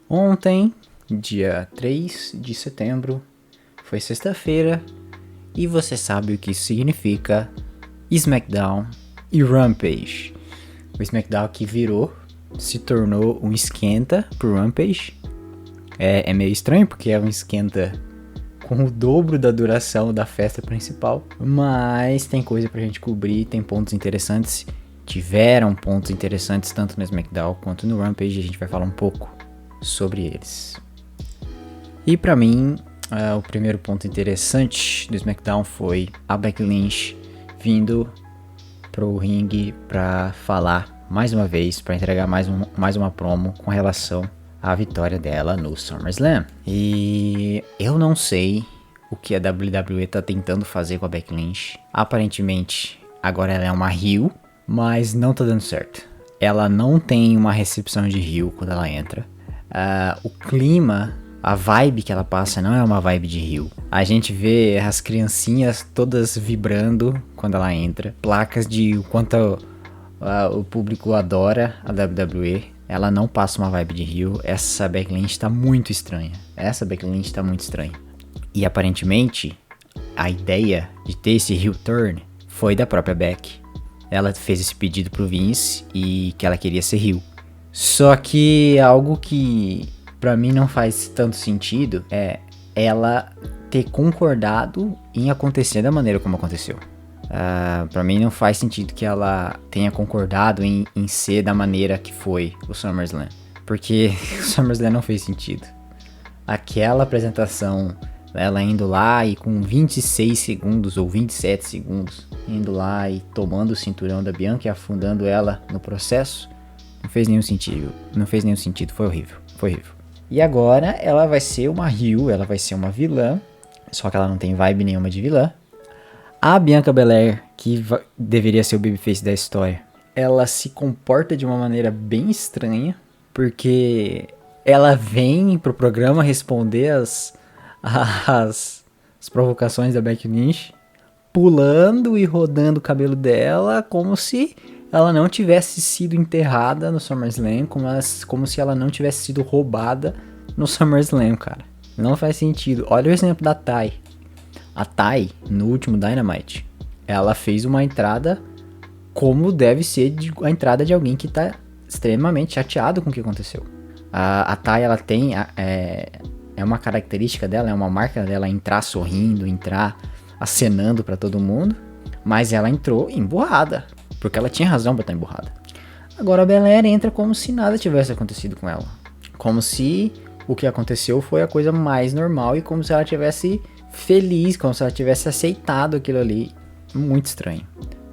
Ontem, dia 3 de setembro, foi sexta-feira e você sabe o que isso significa: SmackDown e Rampage. O SmackDown que se tornou um esquenta pro Rampage. É meio estranho porque é um esquenta com o dobro da duração da festa principal, mas tem coisa pra gente cobrir, tem pontos interessantes. Tiveram pontos interessantes tanto no SmackDown quanto no Rampage, a gente vai falar um pouco sobre eles. E pra mim, o primeiro ponto interessante do SmackDown foi a Becky Lynch vindo pro ringue pra falar mais uma vez, pra entregar mais uma promo com relação à vitória dela no SummerSlam. E eu não sei o que a WWE tá tentando fazer com a Becky Lynch. Aparentemente, agora ela é uma heel, mas não tá dando certo. Ela não tem uma recepção de heel quando ela entra. O clima, a vibe que ela passa não é uma vibe de heel. A gente vê as criancinhas todas vibrando quando ela entra. Placas de o quanto o público adora a WWE. Ela não passa uma vibe de heel. Essa Becky Lynch tá muito estranha. E aparentemente, a ideia de ter esse heel turn foi da própria Becky. Ela fez esse pedido pro Vince e que ela queria ser heel. Só que algo que pra mim não faz tanto sentido é ela ter concordado em acontecer da maneira como aconteceu. Pra mim não faz sentido que ela tenha concordado em ser da maneira que foi o SummerSlam. Porque o SummerSlam não fez sentido. Aquela apresentação, ela indo lá e com 26 segundos ou 27 segundos, indo lá e tomando o cinturão da Bianca e afundando ela no processo, não fez nenhum sentido, foi horrível. E agora ela vai ser uma heel, ela vai ser uma vilã, só que ela não tem vibe nenhuma de vilã. A Bianca Belair, que deveria ser o babyface da história, ela se comporta de uma maneira bem estranha, porque ela vem pro programa responder as provocações da Becky Lynch, pulando e rodando o cabelo dela como se ela não tivesse sido enterrada no SummerSlam, como se ela não tivesse sido roubada no SummerSlam, cara. Não faz sentido. Olha o exemplo da Tay. A Tay, no último Dynamite, ela fez uma entrada como deve ser a entrada de alguém que tá extremamente chateado com o que aconteceu. A Tay, ela tem... É uma característica dela, é uma marca dela entrar sorrindo, entrar acenando pra todo mundo, mas ela entrou emburrada, porque ela tinha razão pra estar emburrada. Agora a Belair entra como se nada tivesse acontecido com ela, como se o que aconteceu foi a coisa mais normal e como se ela tivesse feliz, como se ela tivesse aceitado aquilo ali. Muito estranho.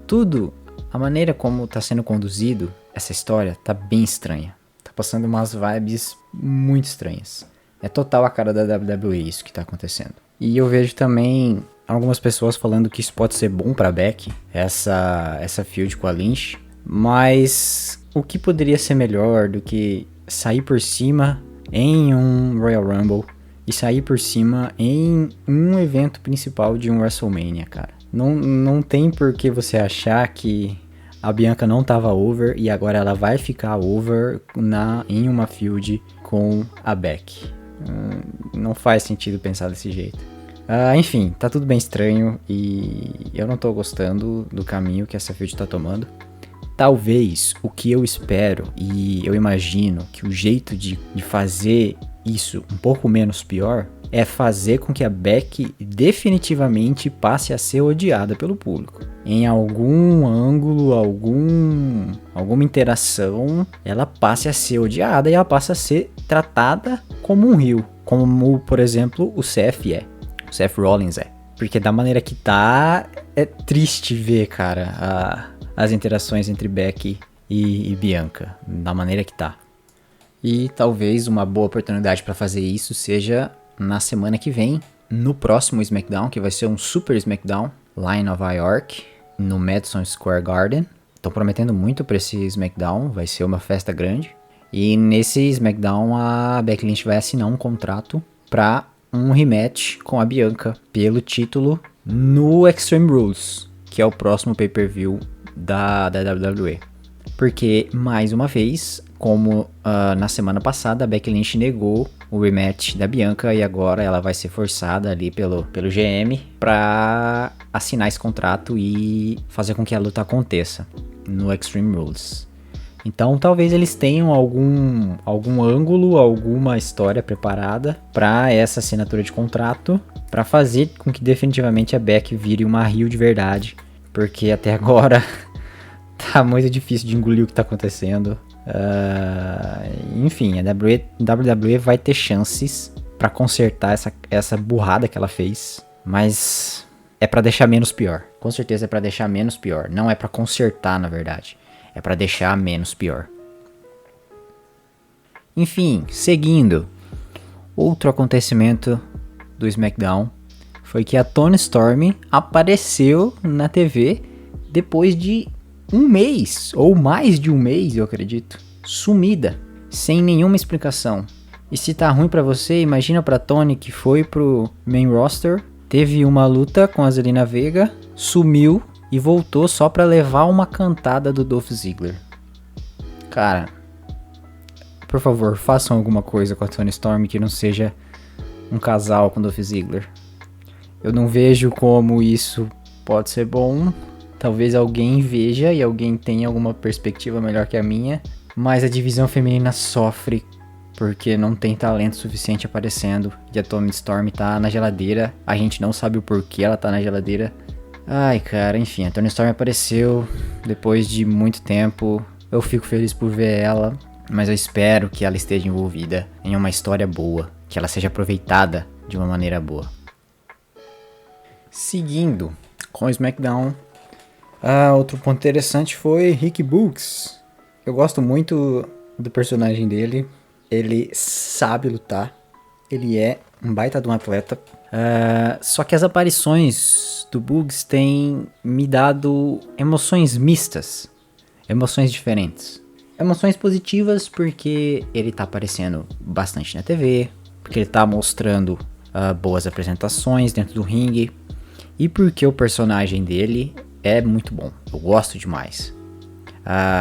Tudo, a maneira como tá sendo conduzido essa história tá bem estranha. Tá passando umas vibes muito estranhas. É total a cara da WWE isso que tá acontecendo. E eu vejo também algumas pessoas falando que isso pode ser bom pra Becky, essa feud com a Lynch. Mas o que poderia ser melhor do que sair por cima em um Royal Rumble e sair por cima em um evento principal de um WrestleMania, cara? Não tem por que você achar que a Bianca não tava over e agora ela vai ficar over em uma feud com a Becky. Não faz sentido pensar desse jeito. Enfim, tá tudo bem estranho e eu não tô gostando do caminho que essa feud tá tomando. Talvez o que eu espero e eu imagino que o jeito de fazer isso um pouco menos pior é fazer com que a Becky definitivamente passe a ser odiada pelo público. Em algum ângulo, alguma interação, ela passe a ser odiada e ela passe a ser tratada como um heel. Como, por exemplo, o Seth Rollins é. Porque da maneira que tá, é triste ver, cara, as interações entre Becky e Bianca, da maneira que tá. E talvez uma boa oportunidade para fazer isso seja na semana que vem, no próximo SmackDown, que vai ser um Super SmackDown, lá em Nova York, no Madison Square Garden. Tô prometendo muito pra esse SmackDown, vai ser uma festa grande. E nesse SmackDown a Becky Lynch vai assinar um contrato pra um rematch com a Bianca pelo título no Extreme Rules, que é o próximo pay-per-view da WWE. Porque, mais uma vez, como na semana passada, a Becky Lynch negou o rematch da Bianca e agora ela vai ser forçada ali pelo GM pra assinar esse contrato e fazer com que a luta aconteça no Extreme Rules. Então talvez eles tenham algum ângulo, alguma história preparada pra essa assinatura de contrato, pra fazer com que definitivamente a Becky vire uma heel de verdade, porque até agora tá muito difícil de engolir o que tá acontecendo. Enfim, a WWE vai ter chances pra consertar essa burrada que ela fez, mas é pra deixar menos pior. Com certeza é pra deixar menos pior, não é pra consertar, na verdade. É pra deixar menos pior. Enfim, seguindo. Outro acontecimento do SmackDown foi que a Toni Storm apareceu na TV depois de um mês, ou mais de um mês, eu acredito, sumida, sem nenhuma explicação. E se tá ruim pra você, imagina pra Toni, que foi pro main roster, teve uma luta com a Zelina Vega, sumiu e voltou só pra levar uma cantada do Dolph Ziggler. Cara, por favor, façam alguma coisa com a Toni Storm que não seja um casal com o Dolph Ziggler. Eu não vejo como isso pode ser bom. Talvez alguém veja e alguém tenha alguma perspectiva melhor que a minha. Mas a divisão feminina sofre porque não tem talento suficiente aparecendo. E a Toni Storm tá na geladeira. A gente não sabe o porquê ela tá na geladeira. Ai, cara, enfim, a Toni Storm apareceu depois de muito tempo. Eu fico feliz por ver ela, mas eu espero que ela esteja envolvida em uma história boa, que ela seja aproveitada de uma maneira boa. Seguindo com o SmackDown, outro ponto interessante foi Rick Books. Eu gosto muito do personagem dele, ele sabe lutar, ele é um baita de um atleta. Só que as aparições do Boogs têm me dado emoções mistas, emoções diferentes. Emoções positivas porque ele tá aparecendo bastante na TV, porque ele tá mostrando boas apresentações dentro do ringue, e porque o personagem dele é muito bom, eu gosto demais.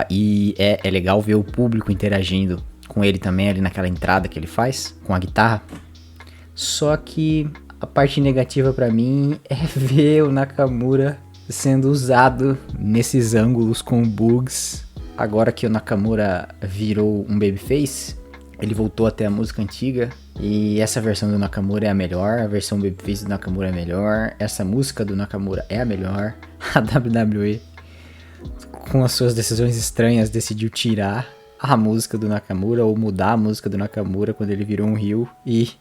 E é legal ver o público interagindo com ele também ali naquela entrada que ele faz com a guitarra. Só que a parte negativa pra mim é ver o Nakamura sendo usado nesses ângulos com o Boogs. Agora que o Nakamura virou um babyface, ele voltou até a música antiga. E essa versão do Nakamura é a melhor, a versão babyface do Nakamura é a melhor, essa música do Nakamura é a melhor. A WWE, com as suas decisões estranhas, decidiu tirar a música do Nakamura ou mudar a música do Nakamura quando ele virou um heel. E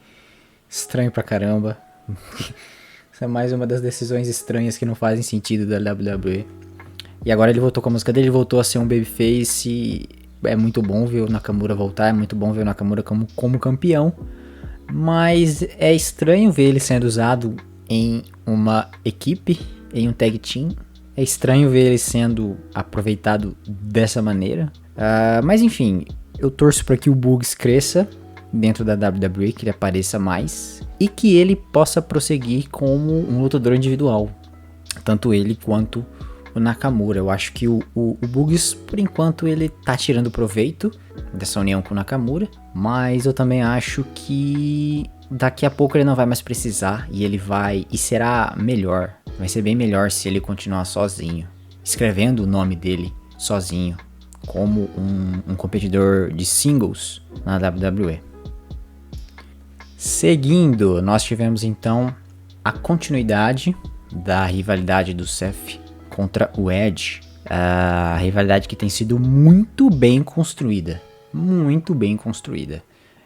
estranho pra caramba. Essa é mais uma das decisões estranhas que não fazem sentido da WWE. E agora ele voltou com a música dele, ele voltou a ser um babyface. E é muito bom ver o Nakamura voltar, é muito bom ver o Nakamura como campeão. Mas é estranho ver ele sendo usado em uma equipe, em um tag team. É estranho ver ele sendo aproveitado dessa maneira. Mas enfim, eu torço para que o Boogs cresça dentro da WWE, que ele apareça mais e que ele possa prosseguir como um lutador individual, tanto ele quanto o Nakamura. Eu acho que o Boogs, por enquanto, ele tá tirando proveito dessa união com o Nakamura, mas eu também acho que daqui a pouco ele não vai mais precisar e será melhor, vai ser bem melhor se ele continuar sozinho, escrevendo o nome dele sozinho, como um competidor de singles na WWE. Seguindo, nós tivemos então a continuidade da rivalidade do Seth contra o Edge. A rivalidade que tem sido muito bem construída. Muito bem construída.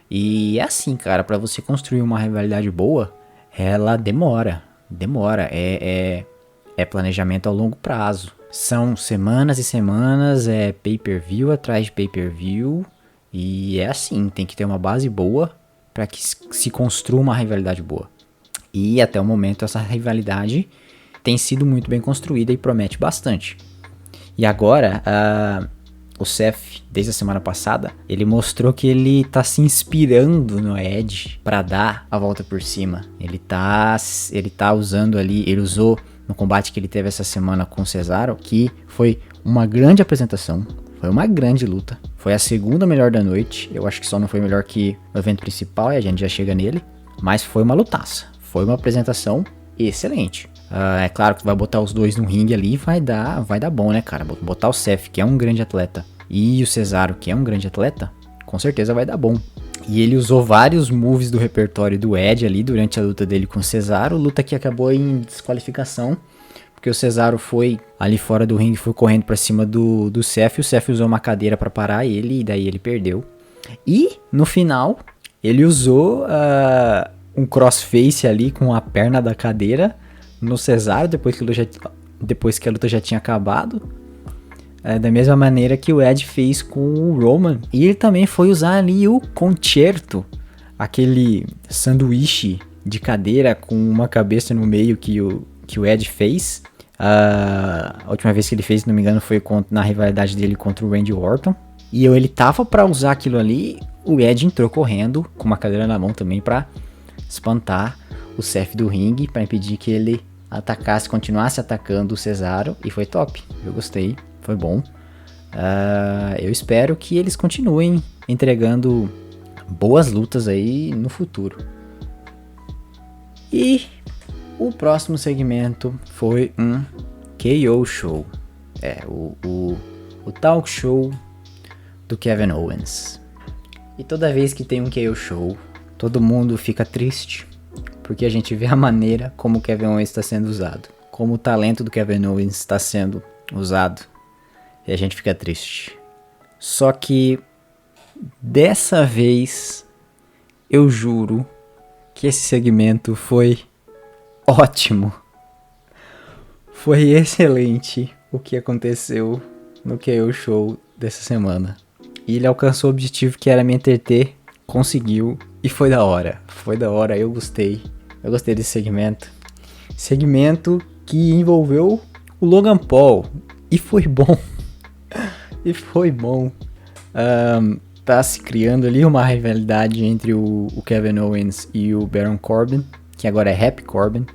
E é assim, cara, pra você construir uma rivalidade boa, ela demora. É planejamento a longo prazo. São semanas e semanas, é pay-per-view atrás de pay-per-view. E é assim, tem que ter uma base boa para que se construa uma rivalidade boa. E até o momento essa rivalidade tem sido muito bem construída e promete bastante. E agora, o Seth, desde a semana passada, ele mostrou que ele tá se inspirando no Edge para dar a volta por cima. Ele tá usando ali, ele usou no combate que ele teve essa semana com o Cesaro, que foi uma grande apresentação, Foi uma grande luta. Foi a segunda melhor da noite. Eu acho que só não foi melhor que o evento principal, e a gente já chega nele. Mas foi uma lutaça. Foi uma apresentação excelente. É claro que vai botar os dois no ringue ali, vai dar bom, né, cara? Botar o Seth, que é um grande atleta, e o Cesaro, que é um grande atleta, com certeza vai dar bom. E ele usou vários moves do repertório do Edge ali durante a luta dele com o Cesaro, luta que acabou em desqualificação, porque o Cesaro foi ali fora do ringue, foi correndo pra cima do Seth, e o Seth usou uma cadeira pra parar ele, e daí ele perdeu. E, no final, ele usou um crossface ali com a perna da cadeira no Cesaro, depois que a luta já tinha acabado. Da mesma maneira que o Edge fez com o Roman. E ele também foi usar ali o concerto, aquele sanduíche de cadeira com uma cabeça no meio que o Edge fez. A última vez que ele fez, se não me engano, foi na rivalidade dele contra o Randy Orton. E ele tava pra usar aquilo ali, o Edge entrou correndo com uma cadeira na mão também pra espantar o Seth do ringue, pra impedir que ele continuasse atacando o Cesaro, e foi top. Eu gostei, foi bom. Eu espero que eles continuem entregando boas lutas aí no futuro. E o próximo segmento foi um KO Show. O talk show do Kevin Owens. E toda vez que tem um KO Show, todo mundo fica triste, porque a gente vê a maneira como o Kevin Owens está sendo usado, como o talento do Kevin Owens está sendo usado, e a gente fica triste. Só que dessa vez eu juro que esse segmento foi ótimo. Foi excelente o que aconteceu no KO Show dessa semana. E ele alcançou o objetivo que era me entreter, conseguiu, e foi da hora. Foi da hora, eu gostei. Eu gostei desse segmento. Segmento que envolveu o Logan Paul. E foi bom. E foi bom. Tá se criando ali uma rivalidade entre o Kevin Owens e o Baron Corbin, que agora é Happy Corbin,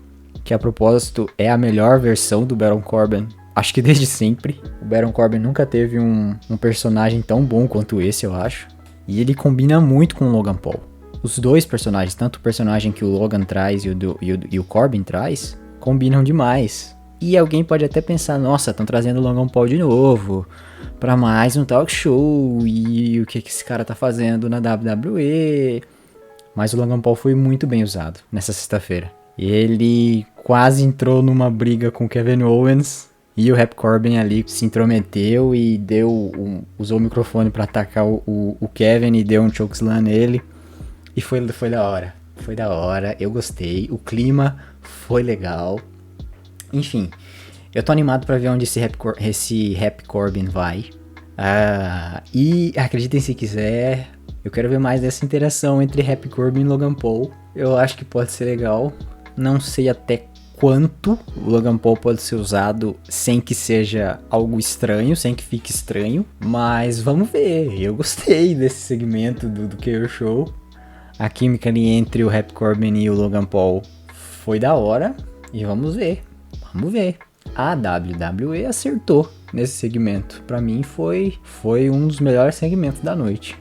que a propósito é a melhor versão do Baron Corbin, acho que desde sempre. O Baron Corbin nunca teve um personagem tão bom quanto esse, eu acho. E ele combina muito com o Logan Paul. Os dois personagens, tanto o personagem que o Logan traz e o Corbin traz, combinam demais. E alguém pode até pensar, nossa, estão trazendo o Logan Paul de novo pra mais um talk show, e o que esse cara tá fazendo na WWE. Mas o Logan Paul foi muito bem usado nessa sexta-feira. Ele quase entrou numa briga com o Kevin Owens, e o Happy Corbin ali se intrometeu e usou o microfone pra atacar o Kevin e deu um chokeslam nele. E foi da hora. Foi da hora, eu gostei. O clima foi legal. Enfim, eu tô animado pra ver onde esse Happy Corbin vai. E acreditem se quiser, eu quero ver mais dessa interação entre Happy Corbin e Logan Paul. Eu acho que pode ser legal. Não sei até quanto o Logan Paul pode ser usado sem que seja algo estranho, sem que fique estranho. Mas vamos ver. Eu gostei desse segmento do KO Show. A química ali entre o Happy Corbin e o Logan Paul foi da hora. E vamos ver. Vamos ver. A WWE acertou nesse segmento. Pra mim foi um dos melhores segmentos da noite.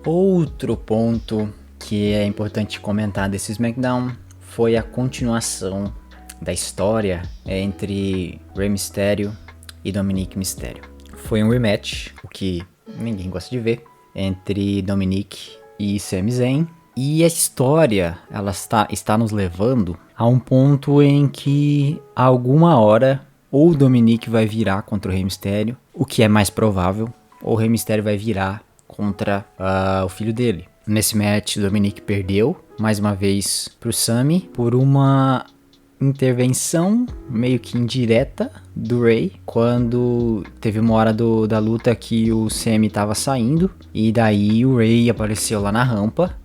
Outro ponto que é importante comentar desse SmackDown foi a continuação da história entre Rey Mysterio e Dominic Mysterio. Foi um rematch, o que ninguém gosta de ver, entre Dominic e Sami Zayn. E a história, ela está nos levando a um ponto em que, a alguma hora, ou o Dominic vai virar contra o Rey Mysterio, o que é mais provável, ou o Rey Mysterio vai virar contra o filho dele. Nesse match, o Dominic perdeu, mais uma vez, pro Sami, por uma intervenção meio que indireta do Rey, quando teve uma hora da luta que o Sami tava saindo, e daí o Rey apareceu lá na rampa,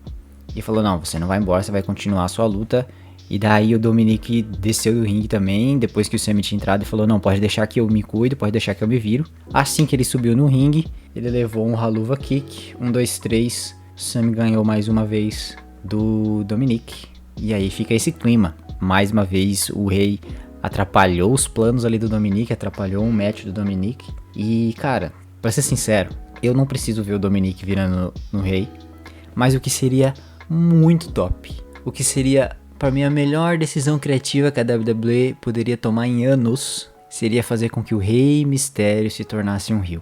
e falou, não, você não vai embora, você vai continuar a sua luta. E daí o Dominic desceu do ringue também, depois que o Sami tinha entrado, e falou, não, pode deixar que eu me cuido, pode deixar que eu me viro. Assim que ele subiu no ringue, ele levou um Haluva Kick, 1, 2, 3, o Sami ganhou mais uma vez do Dominic. E aí fica esse clima, mais uma vez o Rey atrapalhou os planos ali do Dominic, atrapalhou um match do Dominic. E, cara, pra ser sincero, eu não preciso ver o Dominic virando no rei, mas o que seria muito top, o que seria pra mim a melhor decisão criativa que a WWE poderia tomar em anos, seria fazer com que o Rei Mysterio se tornasse um heel.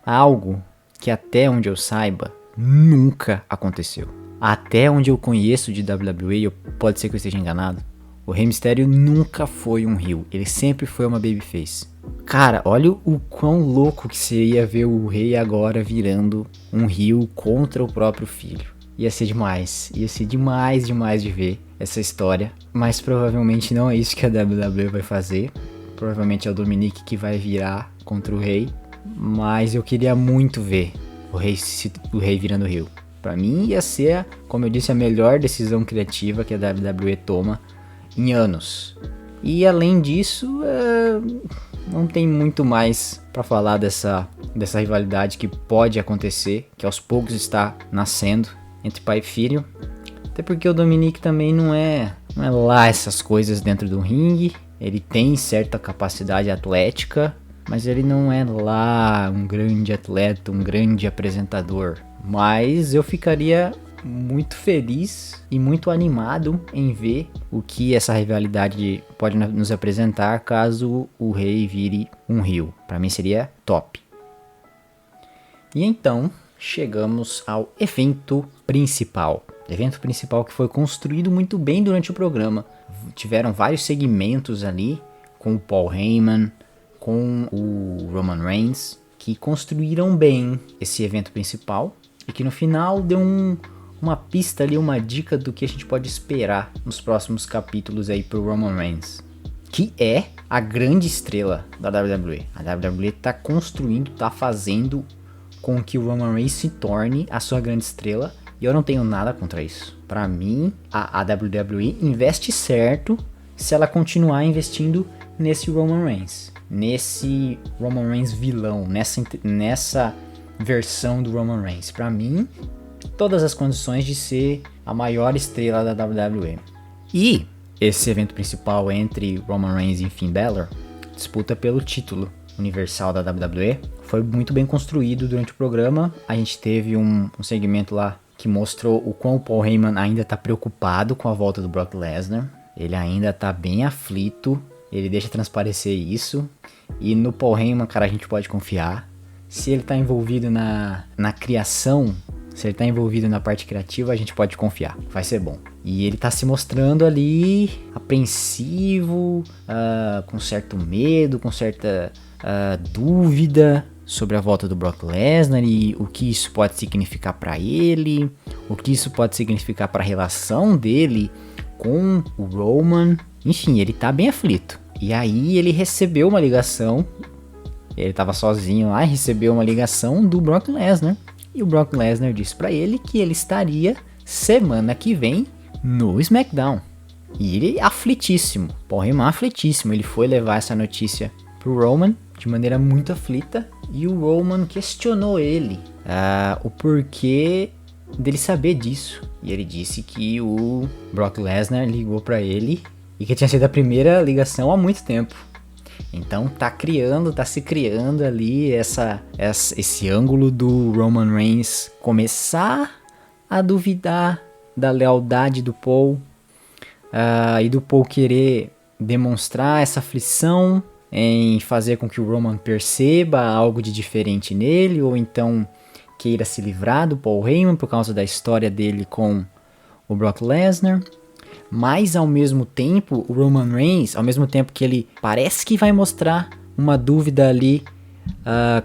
Algo que até onde eu saiba, nunca aconteceu. Até onde eu conheço de WWE, pode ser que eu esteja enganado, o Rei Mysterio nunca foi um heel, ele sempre foi uma babyface. Cara, olha o quão louco que seria ver o Rei agora virando um heel contra o próprio filho. Ia ser demais de ver essa história, mas provavelmente não é isso que a WWE vai fazer. Provavelmente é o Dominic que vai virar contra o Rei, mas eu queria muito ver o Rei virando heel. Pra mim ia ser, como eu disse, a melhor decisão criativa que a WWE toma em anos. E além disso, não tem muito mais pra falar dessa rivalidade que pode acontecer, que aos poucos está nascendo entre pai e filho. Até porque o Dominic também não é lá essas coisas dentro do ringue. Ele tem certa capacidade atlética, mas ele não é lá um grande atleta, um grande apresentador. Mas eu ficaria muito feliz e muito animado em ver o que essa rivalidade pode nos apresentar caso o Rei vire um heel. Para mim seria top. E então chegamos ao evento principal. Evento principal que foi construído muito bem durante o programa. Tiveram vários segmentos ali com o Paul Heyman, com o Roman Reigns, que construíram bem esse evento principal e que no final deu uma pista ali, uma dica do que a gente pode esperar nos próximos capítulos aí pro Roman Reigns, que é a grande estrela da WWE. A WWE tá construindo, tá fazendo com que o Roman Reigns se torne a sua grande estrela, e eu não tenho nada contra isso. Pra mim, a WWE investe certo se ela continuar investindo nesse Roman Reigns. Nesse Roman Reigns vilão, nessa versão do Roman Reigns. Pra mim, todas as condições de ser a maior estrela da WWE. E esse evento principal entre Roman Reigns e Finn Balor, disputa pelo título universal da WWE, foi muito bem construído durante o programa. A gente teve um segmento lá que mostrou o quão o Paul Heyman ainda tá preocupado com a volta do Brock Lesnar. Ele ainda tá bem aflito, ele deixa transparecer isso. E no Paul Heyman, cara, a gente pode confiar. Se ele tá envolvido na criação, se ele tá envolvido na parte criativa, a gente pode confiar, vai ser bom. E ele tá se mostrando ali apreensivo, com certo medo, com certa dúvida sobre a volta do Brock Lesnar e o que isso pode significar pra ele, o que isso pode significar pra relação dele com o Roman. Enfim, ele tá bem aflito. E aí ele recebeu uma ligação, ele tava sozinho lá e recebeu uma ligação do Brock Lesnar. E o Brock Lesnar disse pra ele que ele estaria semana que vem no SmackDown. E ele aflitíssimo, Paul Heyman aflitíssimo, ele foi levar essa notícia pro Roman de maneira muito aflita. E o Roman questionou ele o porquê dele saber disso. E ele disse que o Brock Lesnar ligou pra ele e que tinha sido a primeira ligação há muito tempo. Então tá se criando ali esse ângulo do Roman Reigns começar a duvidar da lealdade do Paul, e do Paul querer demonstrar essa aflição em fazer com que o Roman perceba algo de diferente nele, ou então queira se livrar do Paul Heyman por causa da história dele com o Brock Lesnar. Mas ao mesmo tempo, o Roman Reigns, ao mesmo tempo que ele parece que vai mostrar uma dúvida ali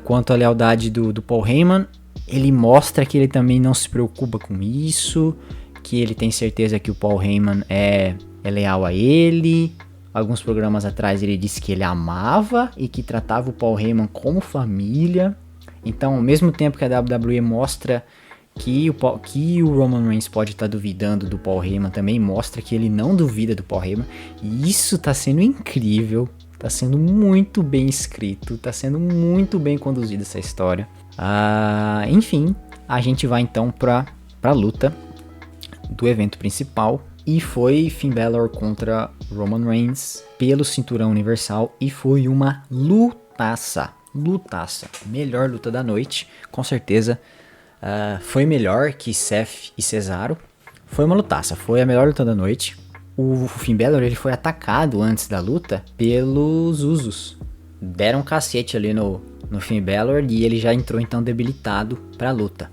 quanto à lealdade do Paul Heyman, ele mostra que ele também não se preocupa com isso, que ele tem certeza que o Paul Heyman é leal a ele. Alguns programas atrás ele disse que ele amava e que tratava o Paul Heyman como família. Então, ao mesmo tempo que a WWE mostra que o Roman Reigns pode estar duvidando do Paul Heyman, também mostra que ele não duvida do Paul Heyman. E isso tá sendo incrível, tá sendo muito bem escrito, tá sendo muito bem conduzida essa história. Enfim, a gente vai então pra luta do evento principal, E foi Finn Balor contra Roman Reigns pelo cinturão universal e foi uma lutaça. Melhor luta da noite, com certeza. Foi melhor que Seth e Cesaro. Foi uma lutaça, foi a melhor luta da noite. O Finn Balor, ele foi atacado antes da luta pelos Usos. Deram um cacete ali no Finn Balor e ele já entrou então debilitado pra luta.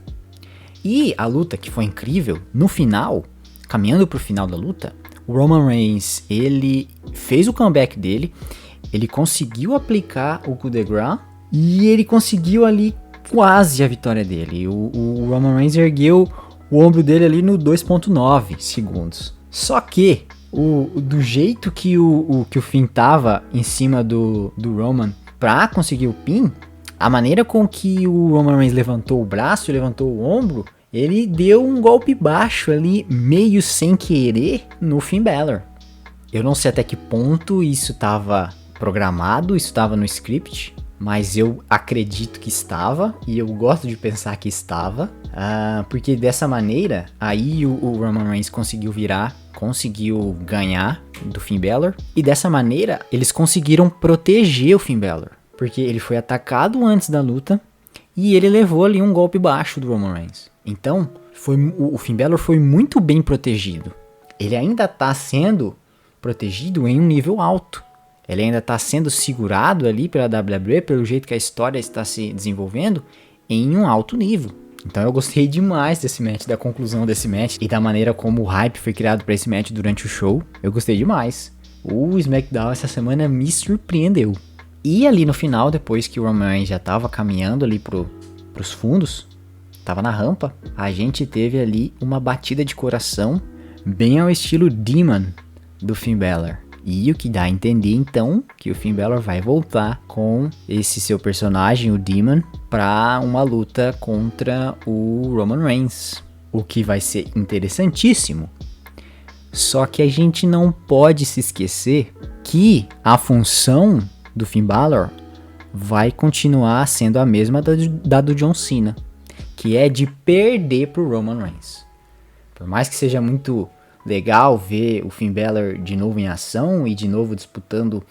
E a luta, que foi incrível, no final, caminhando pro final da luta, o Roman Reigns, ele fez o comeback dele, ele conseguiu aplicar o coup de grace e ele conseguiu ali quase a vitória dele. O Roman Reigns ergueu o ombro dele ali no 2.9 segundos. Só que, do jeito que o Finn tava em cima do Roman pra conseguir o pin, a maneira com que o Roman Reigns levantou o braço, levantou o ombro, ele deu um golpe baixo ali, meio sem querer, no Finn Balor. Eu não sei até que ponto isso estava programado, isso estava no script, mas eu acredito que estava, e eu gosto de pensar que estava, porque dessa maneira, aí o Roman Reigns conseguiu ganhar do Finn Balor, e dessa maneira eles conseguiram proteger o Finn Balor, porque ele foi atacado antes da luta, e ele levou ali um golpe baixo do Roman Reigns. Então, o Finn Balor foi muito bem protegido. Ele ainda está sendo protegido em um nível alto. Ele ainda está sendo segurado ali pela WWE, pelo jeito que a história está se desenvolvendo, em um alto nível. Então eu gostei demais desse match, da conclusão desse match, e da maneira como o hype foi criado para esse match durante o show. Eu gostei demais. O SmackDown essa semana me surpreendeu. E ali no final, depois que o Roman Reigns já estava caminhando ali pros fundos, tava na rampa, a gente teve ali uma batida de coração bem ao estilo Demon do Finn Balor. E o que dá a entender então que o Finn Balor vai voltar com esse seu personagem, o Demon, para uma luta contra o Roman Reigns, o que vai ser interessantíssimo. Só que a gente não pode se esquecer que a função do Finn Balor vai continuar sendo a mesma da do John Cena, que é de perder pro Roman Reigns. Por mais que seja muito legal ver o Finn Balor de novo em ação e de novo disputando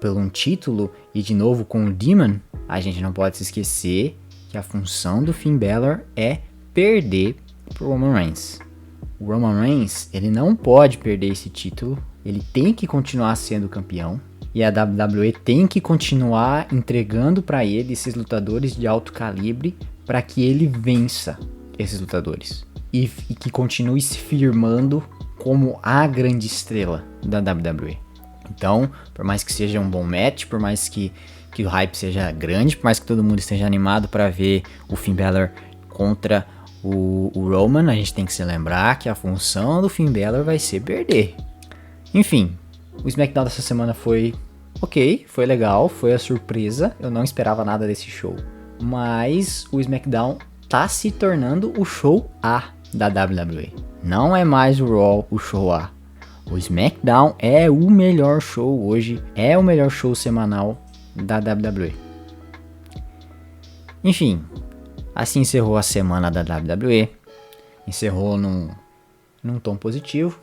por um título e de novo com o Demon, a gente não pode se esquecer que a função do Finn Balor é perder pro Roman Reigns. O Roman Reigns, ele não pode perder esse título, ele tem que continuar sendo campeão. E a WWE tem que continuar entregando para ele esses lutadores de alto calibre para que ele vença esses lutadores. E que continue se firmando como a grande estrela da WWE. Então, por mais que seja um bom match, por mais que o hype seja grande, por mais que todo mundo esteja animado para ver o Finn Balor contra o Roman, a gente tem que se lembrar que a função do Finn Balor vai ser perder. Enfim, o SmackDown dessa semana foi ok, foi legal, foi a surpresa, eu não esperava nada desse show. Mas o SmackDown tá se tornando o show A da WWE. Não é mais o Raw o show A. O SmackDown é o melhor show hoje, é o melhor show semanal da WWE. Enfim, assim encerrou a semana da WWE. Encerrou num tom positivo.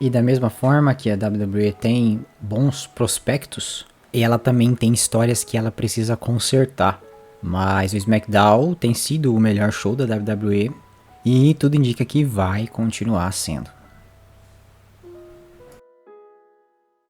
E da mesma forma que a WWE tem bons prospectos, ela também tem histórias que ela precisa consertar. Mas o SmackDown tem sido o melhor show da WWE e tudo indica que vai continuar sendo.